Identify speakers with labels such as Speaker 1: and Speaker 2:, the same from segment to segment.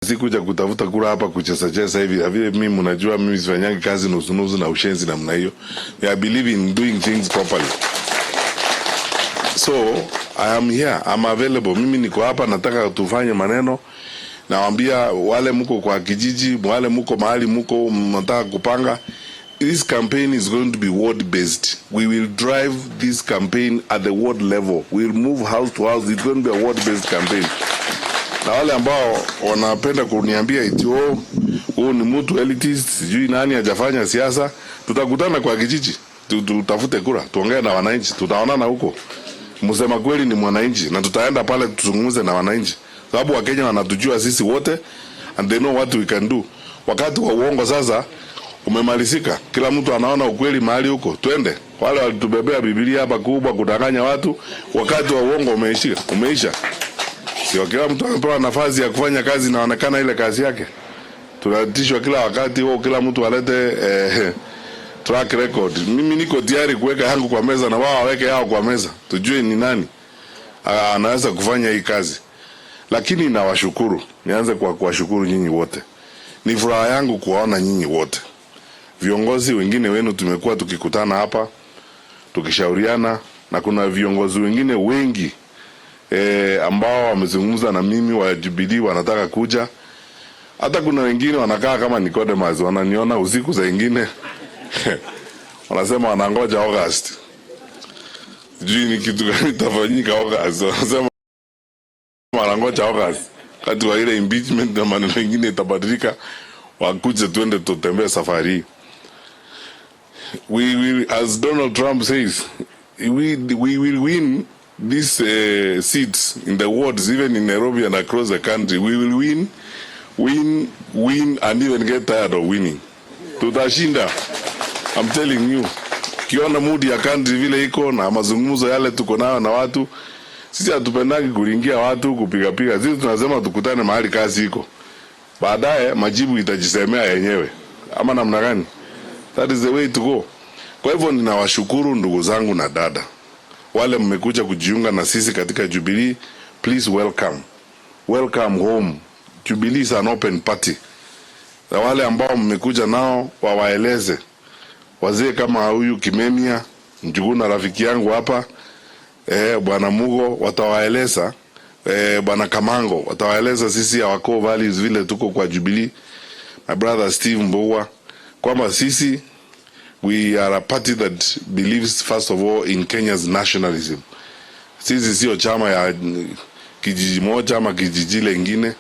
Speaker 1: Sikuja kutafuta kura hapa kucheza hivi. Vile mimi mnajua mimi sifanyangi kazi nusu na ushenzi namna hiyo. I believe in doing things properly. So, I am here. I'm available. Mimi niko hapa nataka tufanye maneno. Nawaambia wale mko kwa kijiji, wale mko mahali mko mnataka kupanga. This campaign is going to be ward based. We will drive this campaign at the ward level. We will move house to house. It's going to be a ward based campaign. Na wale ambao wanapenda kuniambia eti ni mtu elitist, sijui nani hajafanya siasa, tutakutana kwa kijiji, tutafute kura, tuongee na wananchi, tutaonana huko. Msema kweli ni mwananchi na tutaenda pale tuzungumze na wananchi. Sababu Wakenya wanatujua sisi wote and they know what we can do. Wakati wa uongo sasa umemalizika. Kila mtu anaona ukweli mahali huko. Twende. Wale walitubebea Biblia hapa kubwa kudanganya watu, wakati wa uongo umeisha. Sio kila mtu anapewa nafasi ya kufanya kazi inaonekana ile kazi yake. Tunatishwa kila wakati kila mtu alete track record. Mimi niko tayari kuweka yangu kwa meza na wao waweke yao kwa meza. Tujue ni nani anaweza kufanya hii kazi. Lakini nawashukuru. Nianze kwa kuwashukuru nyinyi wote. Ni furaha yangu kuwaona nyinyi wote. Viongozi wengine wenu tumekuwa tukikutana hapa, tukishauriana, na kuna viongozi wengine wengi ambao wamezungumza na mimi wa Jubilee wanataka kuja. Hata kuna wengine wanakaa kama Nicodemus, wananiona usiku za wengine. Wanasema wanangoja August. Sijui ni kitu gani tafanyika August. Wanasema wanangoja August. Kati wa ile impeachment na maneno mengine itabadilika, wakuje tuende tutembee safari. We will, as Donald Trump says, we will win these seats in the wards, even in Nairobi and across the country. We will win and even get tired of winning. Tutashinda. I'm telling you. Kiona mood ya country vile iko na mazungumzo yale tuko nayo na watu, sisi hatupendagi kuingia watu kupiga. Sisi tunasema tukutane mahali kazi iko. Baadaye majibu itajisemea yenyewe. Ama namna gani? That is the way to go. Kwa hivyo ninawashukuru ndugu zangu na dada. Wale mmekuja kujiunga na sisi katika Jubilee, please welcome. Welcome home. Jubilee is an open party. Na wale ambao mmekuja nao wawaeleze. Wazee kama huyu Kimemia, Njuguna rafiki yangu hapa, Bwana Mugo watawaeleza, Bwana Kamango watawaeleza sisi our core values vile tuko kwa Jubilee. My brother Steve Mbowa, kwamba sisi we are a party that believes first of all in Kenya's nationalism. Sisi sio chama ya kijiji moja ama kijiji lingine.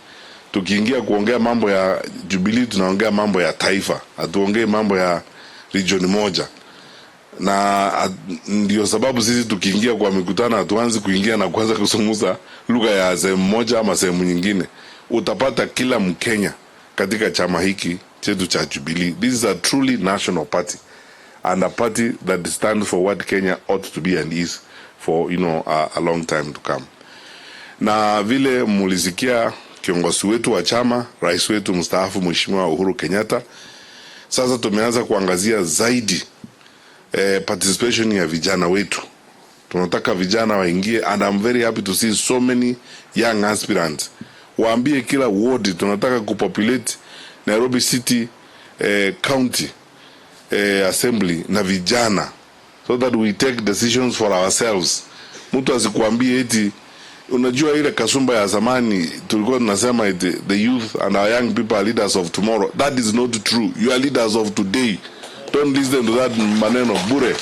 Speaker 1: Tukiingia kuongea mambo ya Jubilee tunaongea mambo ya taifa. Hatuongei mambo ya region moja. Na ndio sababu sisi tukiingia kwa mikutano hatuanzi kuingia na kuanza kuzungumza lugha ya sehemu moja ama sehemu nyingine. Utapata kila Mkenya katika chama hiki chetu cha Jubilee. This is a truly national party and a party that stands for what Kenya ought to be and is for a long time to come. Na vile mulisikia kiongozi wetu wa chama, rais wetu mstaafu Mheshimiwa Uhuru Kenyatta, sasa tumeanza kuangazia zaidi participation ya vijana wetu. Tunataka vijana waingie and I'm very happy to see so many young aspirants. Waambie kila ward tunataka kupopulate Nairobi City County Assembly na vijana, so that we take decisions for ourselves. Mtu asikuambie eti unajua ile kasumba ya zamani tulikuwa tunasema eti the youth and our young people are leaders of tomorrow. That is not true. You are leaders of today. Don't listen to that maneno bure.